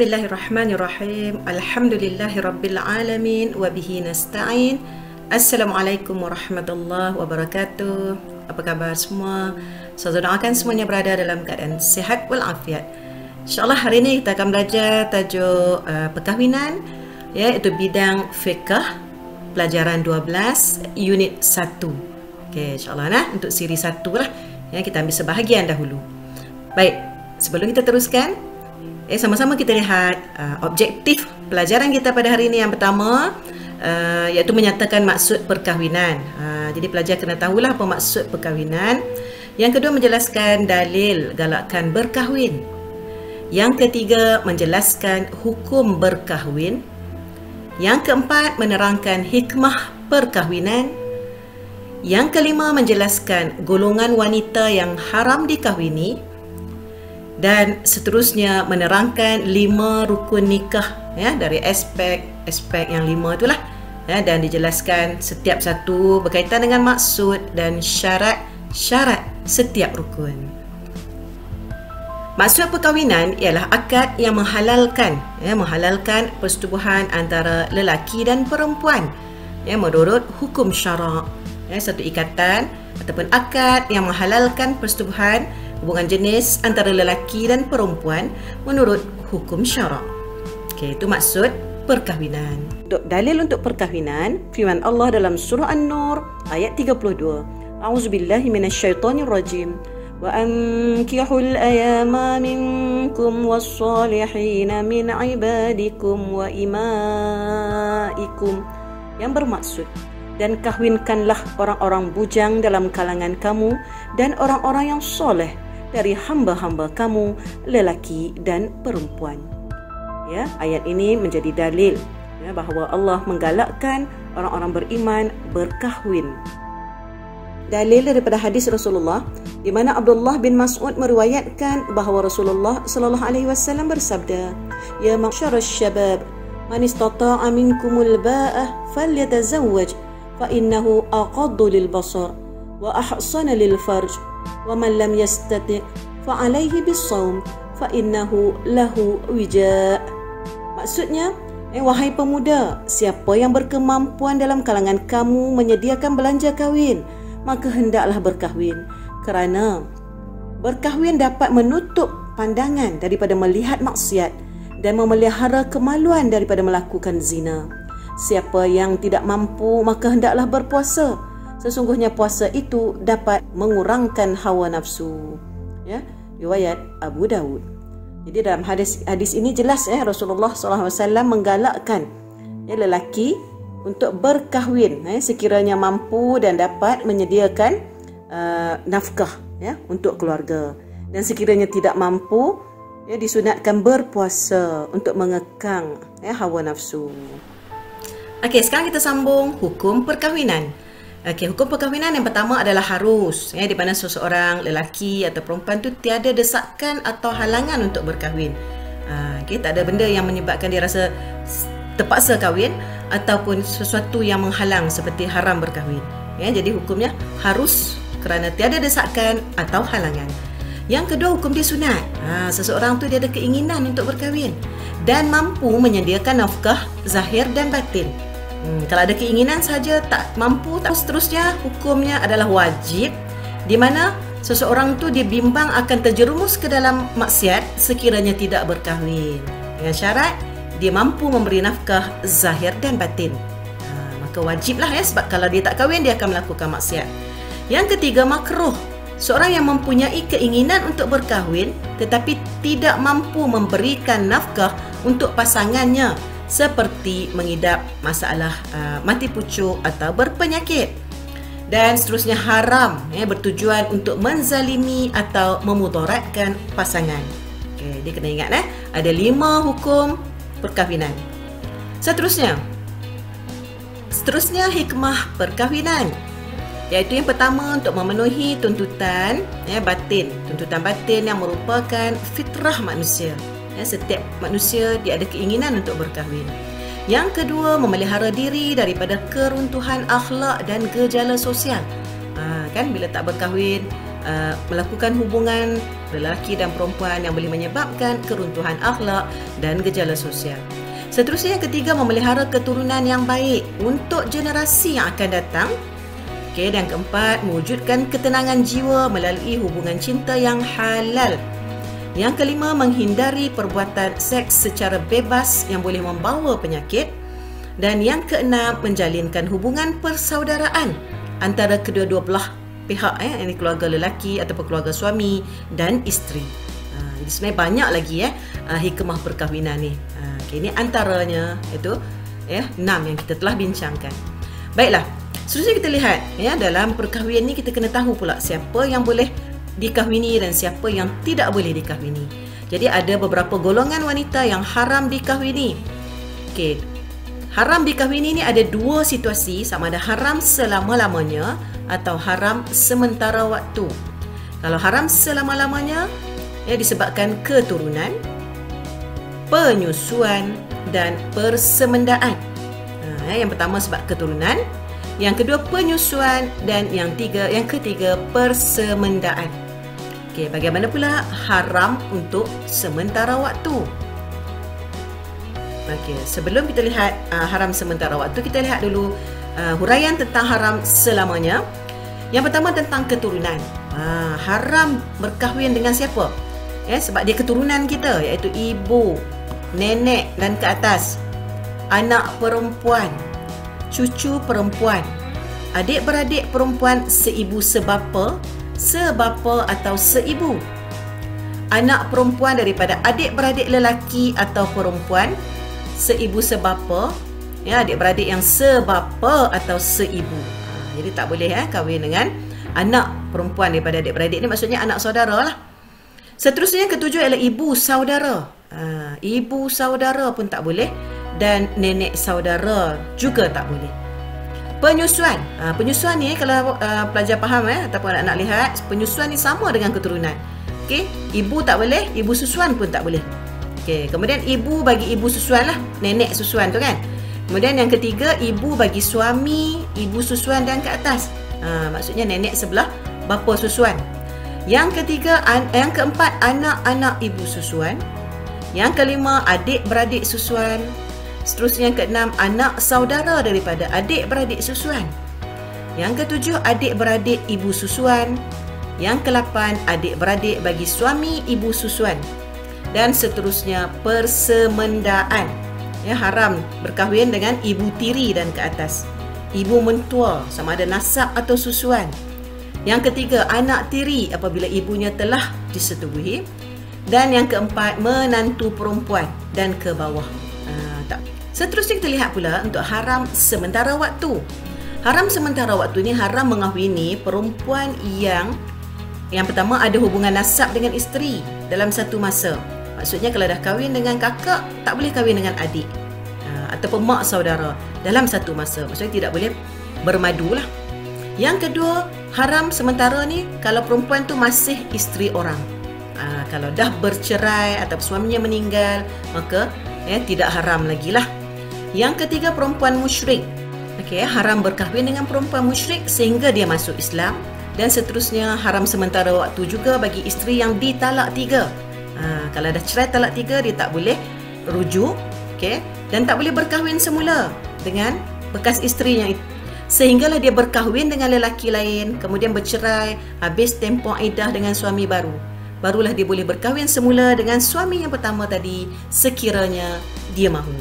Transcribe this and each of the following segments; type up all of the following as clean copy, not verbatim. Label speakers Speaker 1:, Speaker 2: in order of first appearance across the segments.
Speaker 1: Bismillahirrahmanirrahim. Alhamdulillahirrabbilalamin. Wabihi nasta'in. Assalamualaikum warahmatullahi wabarakatuh. Apa khabar semua? Saya doakan semuanya berada dalam keadaan sihat walafiat. InsyaAllah hari ini kita akan belajar tajuk perkahwinan, iaitu bidang fiqh, pelajaran 12, unit 1. Okey, insyaAllah untuk siri 1 lah. Kita ambil sebahagian dahulu. Baik, sebelum kita teruskan, sama-sama kita lihat objektif pelajaran kita pada hari ini. Yang pertama, iaitu menyatakan maksud perkahwinan. Jadi pelajar kena tahulah apa maksud perkahwinan. Yang kedua, menjelaskan dalil galakkan berkahwin. Yang ketiga, menjelaskan hukum berkahwin. Yang keempat, menerangkan hikmah perkahwinan. Yang kelima, menjelaskan golongan wanita yang haram dikahwini. Dan seterusnya menerangkan 5 rukun nikah, dari aspek yang 5 itulah, dan dijelaskan setiap satu berkaitan dengan maksud dan syarat setiap rukun. Maksud perkahwinan ialah akad yang menghalalkan persetubuhan antara lelaki dan perempuan, menurut hukum syarak. Satu ikatan ataupun akad yang menghalalkan persetubuhan hubungan jenis antara lelaki dan perempuan menurut hukum syarak. Okey, itu maksud perkahwinan. Untuk dalil untuk perkahwinan, firman Allah dalam surah An-Nur ayat 32. A'udzubillahi minasyaitonirrajim. Wa ankihul ayama minkum was-salihin min ibadikum wa imaikum, yang bermaksud, dan kahwinkanlah orang-orang bujang dalam kalangan kamu dan orang-orang yang soleh dari hamba-hamba kamu, lelaki dan perempuan. Ayat ini menjadi dalil bahawa Allah menggalakkan orang-orang beriman berkahwin. Dalil daripada hadis Rasulullah, di mana Abdullah bin Mas'ud meriwayatkan bahawa Rasulullah sallallahu alaihi wasallam bersabda, "Ya ma'syarasy syabab, man istata'a minkumul ba'ah falyatazawwaj, fa innahu aqaddu lil basar wa ahsana lil farj, wa man lam yastati' fa alaihi bis-shaum fa innahu lahu wija'." Maksudnya, wahai pemuda, siapa yang berkemampuan dalam kalangan kamu menyediakan belanja kahwin, maka hendaklah berkahwin, kerana berkahwin dapat menutup pandangan daripada melihat maksiat dan memelihara kemaluan daripada melakukan zina. Siapa yang tidak mampu, maka hendaklah berpuasa. Sesungguhnya puasa itu dapat mengurangkan hawa nafsu. Riwayat Abu Daud. Jadi dalam hadis ini jelas, Rasulullah SAW menggalakkan lelaki untuk berkahwin sekiranya mampu dan dapat menyediakan nafkah untuk keluarga. Dan sekiranya tidak mampu, disunatkan berpuasa untuk mengekang hawa nafsu. Okey, sekarang kita sambung hukum perkahwinan. Okey, hukum perkahwinan yang pertama adalah harus, di mana seseorang lelaki atau perempuan tu tiada desakan atau halangan untuk berkahwin. Tak ada benda yang menyebabkan dia rasa terpaksa kahwin ataupun sesuatu yang menghalang seperti haram berkahwin. Jadi hukumnya harus kerana tiada desakan atau halangan. Yang kedua, hukum dia sunat. Seseorang tu dia ada keinginan untuk berkahwin dan mampu menyediakan nafkah zahir dan batin. Kalau ada keinginan saja tak mampu, seterusnya hukumnya adalah wajib, di mana seseorang tu dia bimbang akan terjerumus ke dalam maksiat sekiranya tidak berkahwin. Dengan syarat dia mampu memberi nafkah zahir dan batin. Maka wajiblah, sebab kalau dia tak kahwin dia akan melakukan maksiat. Yang ketiga, makruh. Seorang yang mempunyai keinginan untuk berkahwin tetapi tidak mampu memberikan nafkah untuk pasangannya, seperti mengidap masalah mati pucuk atau berpenyakit. Dan seterusnya, haram bertujuan untuk menzalimi atau memudaratkan pasangan. Dia kena ingat ada 5 hukum perkahwinan. Seterusnya hikmah perkahwinan, iaitu yang pertama, untuk memenuhi tuntutan batin yang merupakan fitrah manusia. Setiap manusia dia ada keinginan untuk berkahwin. Yang kedua, memelihara diri daripada keruntuhan akhlak dan gejala sosial. Bila tak berkahwin, melakukan hubungan lelaki dan perempuan yang boleh menyebabkan keruntuhan akhlak dan gejala sosial. Seterusnya yang ketiga, memelihara keturunan yang baik untuk generasi yang akan datang. Okey, dan keempat, mewujudkan ketenangan jiwa melalui hubungan cinta yang halal. Yang kelima, menghindari perbuatan seks secara bebas yang boleh membawa penyakit. Dan yang keenam, menjalinkan hubungan persaudaraan antara kedua-dua belah pihak, ini keluarga lelaki ataupun keluarga suami dan isteri. Sebenarnya banyak lagi hikmah perkahwinan ni. Ini antaranya itu 6 yang kita telah bincangkan. Baiklah, seterusnya kita lihat dalam perkahwinan ni kita kena tahu pula siapa yang boleh dikahwini dan siapa yang tidak boleh dikahwini. Jadi ada beberapa golongan wanita yang haram dikahwini. Okey. Haram dikahwini ni ada dua situasi, sama ada haram selama-lamanya atau haram sementara waktu. Kalau haram selama-lamanya disebabkan keturunan, penyusuan dan persemendaan. Yang pertama sebab keturunan, yang kedua penyusuan dan yang ketiga persemendaan. Okey, bagaimana pula haram untuk sementara waktu? Okey, sebelum kita lihat haram sementara waktu, kita lihat dulu huraian tentang haram selamanya. Yang pertama tentang keturunan. Haram berkahwin dengan siapa? Sebab dia keturunan kita, iaitu ibu, nenek dan ke atas, anak perempuan, cucu perempuan, adik-beradik perempuan seibu sebapa, sebapa atau seibu, anak perempuan daripada adik-beradik lelaki atau perempuan seibu sebapa, adik-beradik yang sebapa atau seibu. Jadi tak boleh kahwin dengan anak perempuan daripada adik-beradik ni, maksudnya anak saudara lah. Seterusnya yang ketujuh ialah ibu saudara. Ibu saudara pun tak boleh dan nenek saudara juga tak boleh. Penyusuan. Penyusuan ni kalau pelajar faham ataupun anak-anak lihat, penyusuan ni sama dengan keturunan. Okey, ibu tak boleh, ibu susuan pun tak boleh. Okey, kemudian ibu bagi ibu susuan lah, nenek susuan tu kan. Kemudian yang ketiga, ibu bagi suami, ibu susuan dan ke atas. Maksudnya nenek sebelah, bapa susuan. Yang ketiga, yang keempat, anak-anak ibu susuan. Yang kelima, adik-beradik susuan. Seterusnya yang keenam, anak saudara daripada adik-beradik susuan. Yang ketujuh, adik-beradik ibu susuan. Yang kelapan, adik-beradik bagi suami ibu susuan. Dan seterusnya, persemendaan. Haram berkahwin dengan ibu tiri dan ke atas. Ibu mentua, sama ada nasab atau susuan. Yang ketiga, anak tiri apabila ibunya telah disetubuhi. Dan yang keempat, menantu perempuan dan ke bawah. Seterusnya kita lihat pula untuk haram sementara waktu. Haram sementara waktu ni haram mengahwini perempuan yang pertama ada hubungan nasab dengan isteri dalam satu masa. Maksudnya kalau dah kahwin dengan kakak, tak boleh kahwin dengan adik ataupun mak saudara dalam satu masa. Maksudnya tidak boleh bermadu lah. Yang kedua, haram sementara ni kalau perempuan tu masih isteri orang. Kalau dah bercerai atau suaminya meninggal, maka tidak haram lagi lah. Yang ketiga, perempuan musyrik. Haram berkahwin dengan perempuan musyrik sehingga dia masuk Islam. Dan seterusnya, haram sementara waktu juga bagi isteri yang ditalak 3. Kalau dah cerai talak 3, dia tak boleh rujuk, dan tak boleh berkahwin semula dengan bekas isterinya itu. Sehinggalah dia berkahwin dengan lelaki lain, kemudian bercerai, habis tempoh iddah dengan suami baru. Barulah dia boleh berkahwin semula dengan suami yang pertama tadi sekiranya dia mahu.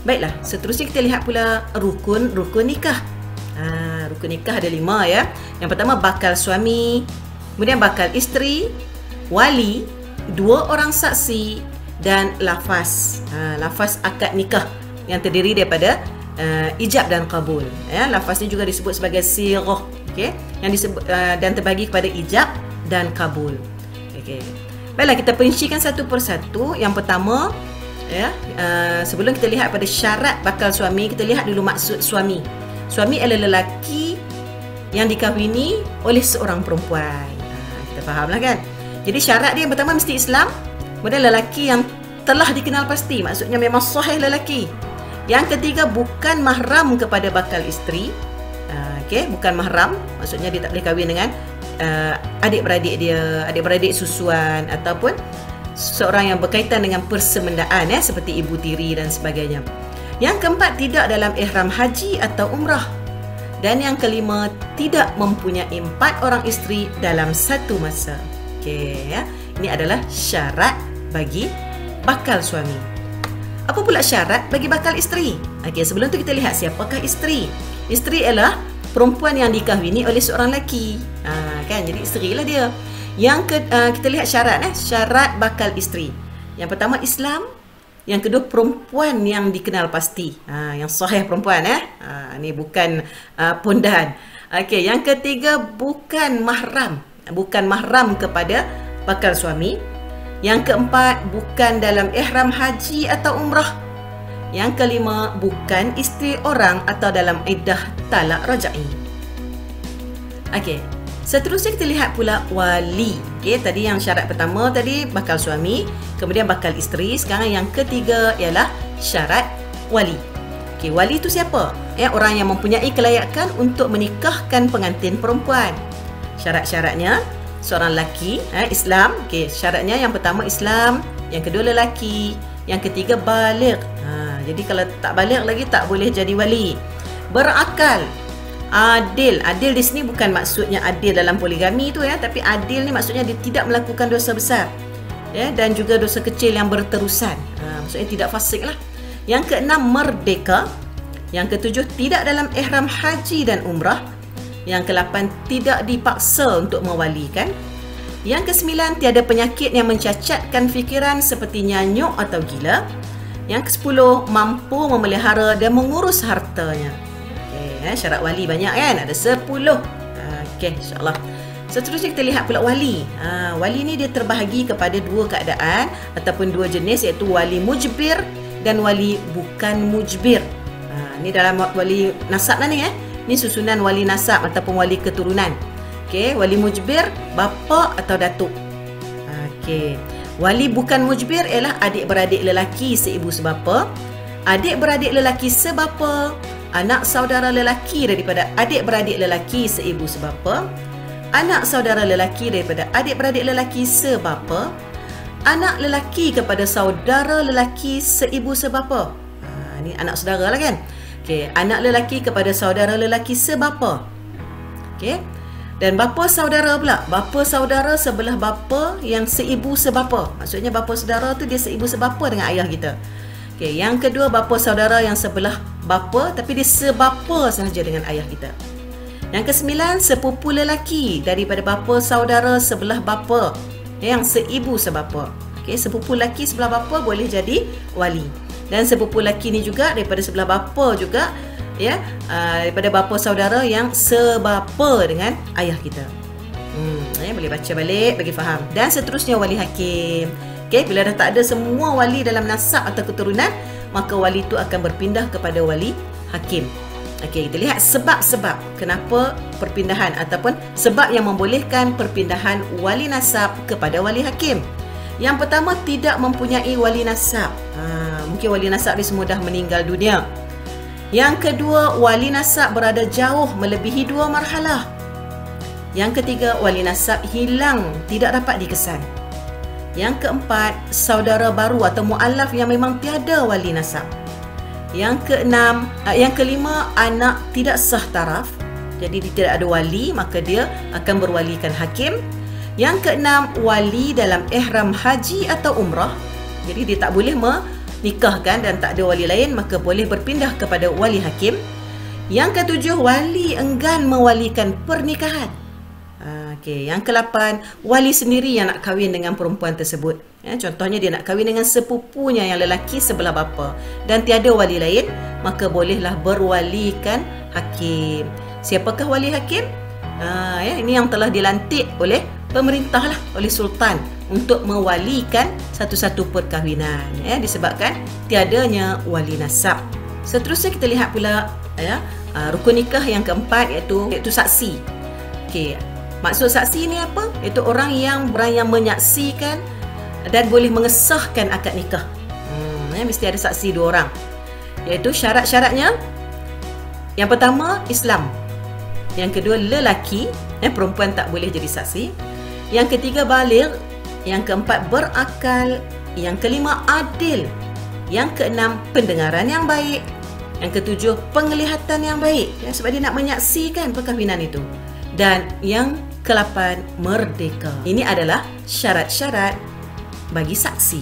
Speaker 1: Baiklah, seterusnya kita lihat pula rukun nikah. Rukun nikah ada 5 ya. Yang pertama bakal suami, kemudian bakal isteri, wali, 2 orang saksi dan lafaz. Lafaz akad nikah yang terdiri daripada ijab dan kabul. Lafaz ni juga disebut sebagai sirah, yang disebut dan terbagi kepada ijab dan kabul. Baiklah, kita perincikan satu persatu. Yang pertama, sebelum kita lihat pada syarat bakal suami, kita lihat dulu maksud suami. Suami adalah lelaki yang dikahwini oleh seorang perempuan. Kita fahamlah kan. Jadi syarat dia yang pertama mesti Islam, kemudian lelaki yang telah dikenal pasti, maksudnya memang sahih lelaki. Yang ketiga, bukan mahram kepada bakal isteri.
Speaker 2: Okey, bukan mahram, maksudnya dia tak boleh kahwin dengan adik-beradik dia, adik-beradik susuan ataupun seorang yang berkaitan dengan persemendaan seperti ibu tiri dan sebagainya. Yang keempat, tidak dalam ihram haji atau umrah. Dan yang kelima, tidak mempunyai 4 orang isteri dalam satu masa. Okey, ini adalah syarat bagi bakal suami. Apa pula syarat bagi bakal isteri? Okey, sebelum tu kita lihat siapakah isteri. Isteri ialah perempuan yang dikahwini oleh seorang lelaki. Kan, jadi isteri lah dia. Yang kita lihat syarat syarat bakal isteri. Yang pertama Islam, yang kedua perempuan yang dikenal pasti. Yang sahih perempuan ni bukan pondahan. Okey, yang ketiga bukan mahram kepada bakal suami. Yang keempat bukan dalam ihram haji atau umrah. Yang kelima bukan isteri orang atau dalam iddah talak raj'i. Okey. Seterusnya kita lihat pula wali. Okey, tadi yang syarat pertama tadi bakal suami, kemudian bakal isteri. Sekarang yang ketiga ialah syarat wali. Okey, wali itu siapa? Orang yang mempunyai kelayakan untuk menikahkan pengantin perempuan. Syarat-syaratnya seorang lelaki, Islam. Okey, syaratnya yang pertama Islam, yang kedua lelaki, yang ketiga baligh. Jadi kalau tak baligh lagi tak boleh jadi wali. Berakal. Adil di sini bukan maksudnya adil dalam poligami tu tapi adil ni maksudnya dia tidak melakukan dosa besar dan juga dosa kecil yang berterusan. Maksudnya tidak fasik lah. Yang keenam merdeka. Yang ketujuh tidak dalam ihram haji dan umrah. Yang kelapan tidak dipaksa untuk mewalikan. Yang kesembilan tiada penyakit yang mencacatkan fikiran seperti nyanyuk atau gila. Yang kesepuluh mampu memelihara dan mengurus hartanya. Syarat wali banyak kan, ada 10. Okey, insyaAllah. Seterusnya kita lihat pula wali. Wali ni dia terbahagi kepada 2 keadaan ataupun 2 jenis, iaitu wali mujbir dan wali bukan mujbir. Ni dalam wali nasab lah ni Ni susunan wali nasab ataupun wali keturunan. Okey, wali mujbir bapa atau datuk. Okey. Wali bukan mujbir ialah adik-beradik lelaki seibu sebapa, adik-beradik lelaki sebapa, anak saudara lelaki daripada adik-beradik lelaki seibu sebapa, anak saudara lelaki daripada adik-beradik lelaki sebapa, anak lelaki kepada saudara lelaki seibu sebapa. Ni anak saudara lah kan. Okey, anak lelaki kepada saudara lelaki sebapa. Okey. Dan bapa saudara pula, bapa saudara sebelah bapa yang seibu sebapa. Maksudnya bapa saudara tu dia seibu sebapa dengan ayah kita. Okey, yang kedua bapa saudara yang sebelah bapa tapi dia sebapa sahaja dengan ayah kita. Yang kesembilan sepupu lelaki daripada bapa saudara sebelah bapa yang seibu sebapa. Okey, sepupu lelaki sebelah bapa boleh jadi wali. Dan sepupu lelaki ni juga daripada sebelah bapa juga daripada bapa saudara yang sebapa dengan ayah kita. Boleh baca balik bagi faham. Dan seterusnya wali hakim. Okey, bila dah tak ada semua wali dalam nasab atau keturunan, maka wali itu akan berpindah kepada wali hakim. Okey, kita lihat sebab-sebab kenapa perpindahan ataupun sebab yang membolehkan perpindahan wali nasab kepada wali hakim. Yang pertama, tidak mempunyai wali nasab. Mungkin wali nasab dia semua dah meninggal dunia. Yang kedua, wali nasab berada jauh melebihi 2 marhalah. Yang ketiga, wali nasab hilang, tidak dapat dikesan. Yang keempat, saudara baru atau mu'alaf yang memang tiada wali nasab. Yang kelima, anak tidak sah taraf. Jadi dia tidak ada wali, maka dia akan berwalikan hakim. Yang keenam, wali dalam ihram haji atau umrah. Jadi dia tak boleh nikahkan dan tak ada wali lain, maka boleh berpindah kepada wali hakim. Yang ketujuh, wali enggan mewalikan pernikahan. Okey, yang ke-8, wali sendiri yang nak kahwin dengan perempuan tersebut. Contohnya dia nak kahwin dengan sepupunya yang lelaki sebelah bapa dan tiada wali lain, maka bolehlah berwalikan hakim. Siapakah wali hakim? Ini yang telah dilantik oleh pemerintah lah, oleh sultan untuk mewalikan satu-satu perkahwinan disebabkan tiadanya wali nasab. Seterusnya kita lihat pula rukun nikah yang keempat iaitu saksi. Okey, maksud saksi ni apa? Iaitu orang yang menyaksikan dan boleh mengesahkan akad nikah. Mesti ada saksi 2 orang. Iaitu syarat-syaratnya. Yang pertama, Islam. Yang kedua, lelaki, perempuan tak boleh jadi saksi. Yang ketiga, baligh. Yang keempat, berakal. Yang kelima, adil. Yang keenam, pendengaran yang baik. Yang ketujuh, penglihatan yang baik, sebab dia nak menyaksikan perkahwinan itu. Dan yang ke-8, merdeka. Ini adalah syarat-syarat bagi saksi.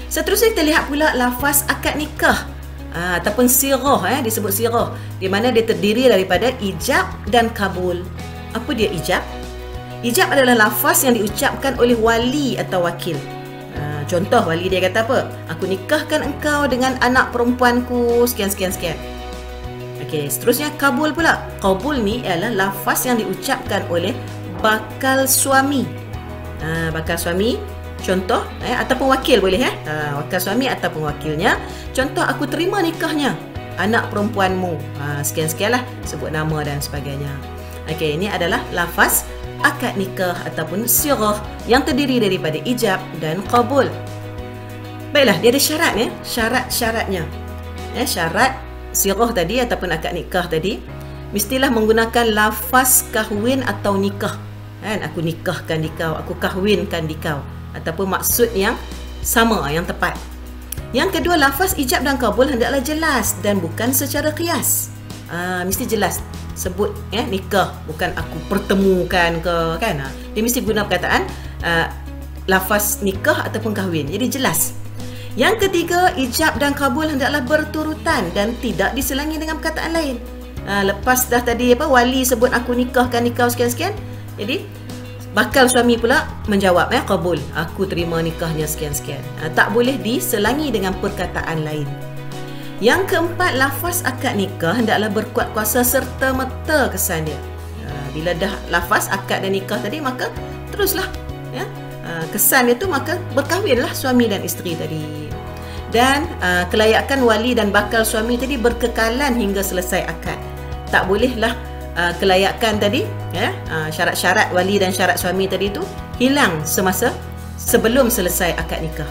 Speaker 2: Seterusnya kita lihat pula lafaz akad nikah ataupun sirah, disebut sirah, di mana dia terdiri daripada ijab dan kabul. Apa dia ijab? Ijab adalah lafaz yang diucapkan oleh wali atau wakil. Contoh, wali dia kata apa? Aku nikahkan engkau dengan anak perempuanku sekian. Okey, seterusnya kabul pula. Kabul ni ialah lafaz yang diucapkan oleh bakal suami. Bakal suami, contoh, ataupun wakil boleh bakal suami ataupun wakilnya. Contoh, aku terima nikahnya anak perempuanmu. Sekian lah, sebut nama dan sebagainya. Okey, ini adalah lafaz akad nikah ataupun sirah yang terdiri daripada ijab dan qabul. Baiklah, dia ada syarat syarat-syaratnya. Syarat sirah tadi ataupun akad nikah tadi mestilah menggunakan lafaz kahwin atau nikah. Aku nikahkan dikau, aku kahwinkan dikau, ataupun maksud yang sama, yang tepat. Yang kedua, lafaz ijab dan qabul hendaklah jelas dan bukan secara qiyas. Mesti jelas. Sebut nikah, bukan aku pertemukan ke, kan? Dia mesti guna perkataan lafaz nikah ataupun kahwin. Jadi jelas. Yang ketiga, ijab dan kabul hendaklah berturutan dan tidak diselangi dengan perkataan lain. Lepas dah tadi wali sebut aku nikahkan nikah sekian-sekian, jadi bakal suami pula menjawab kabul, aku terima nikahnya sekian-sekian. Tak boleh diselangi dengan perkataan lain. Yang keempat, lafaz akad nikah hendaklah berkuat kuasa serta merta kesan dia. Bila dah lafaz akad dan nikah tadi, maka teruslah kesan dia tu, maka berkahwinlah suami dan isteri tadi. Dan kelayakan wali dan bakal suami tadi berkekalan hingga selesai akad. Tak bolehlah kelayakan tadi, syarat-syarat wali dan syarat suami tadi tu hilang semasa sebelum selesai akad nikah.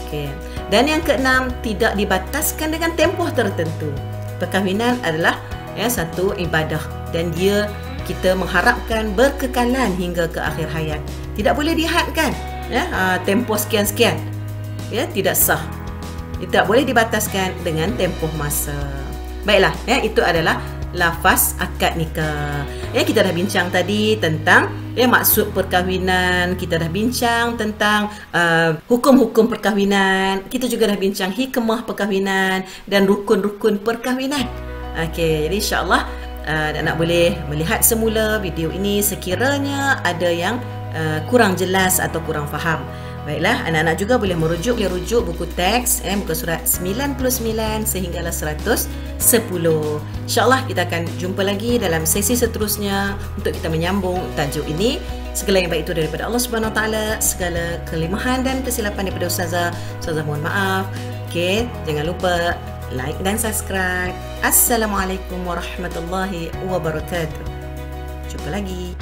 Speaker 2: Okey. Dan yang keenam, tidak dibataskan dengan tempoh tertentu. Perkahwinan adalah satu ibadah dan kita mengharapkan berkekalan hingga ke akhir hayat. Tidak boleh dihadkan tempoh sekian-sekian. Tidak sah. Tidak boleh dibataskan dengan tempoh masa. Baiklah, itu adalah lafaz akad nikah. Kita dah bincang tadi tentang maksud perkahwinan, kita dah bincang tentang hukum-hukum perkahwinan, kita juga dah bincang hikmah perkahwinan dan rukun-rukun perkahwinan. Okey, jadi insya-Allah anak boleh melihat semula video ini sekiranya ada yang kurang jelas atau kurang faham. Baiklah, anak-anak juga boleh merujuk buku teks muka surat 99 sehinggalah 110. InsyaAllah kita akan jumpa lagi dalam sesi seterusnya untuk kita menyambung tajuk ini. Segala yang baik itu daripada Allah Subhanahu Wa Taala, segala kelemahan dan kesilapan daripada Ustazah mohon maaf. Okey, jangan lupa like dan subscribe. Assalamualaikum warahmatullahi wabarakatuh. Jumpa lagi.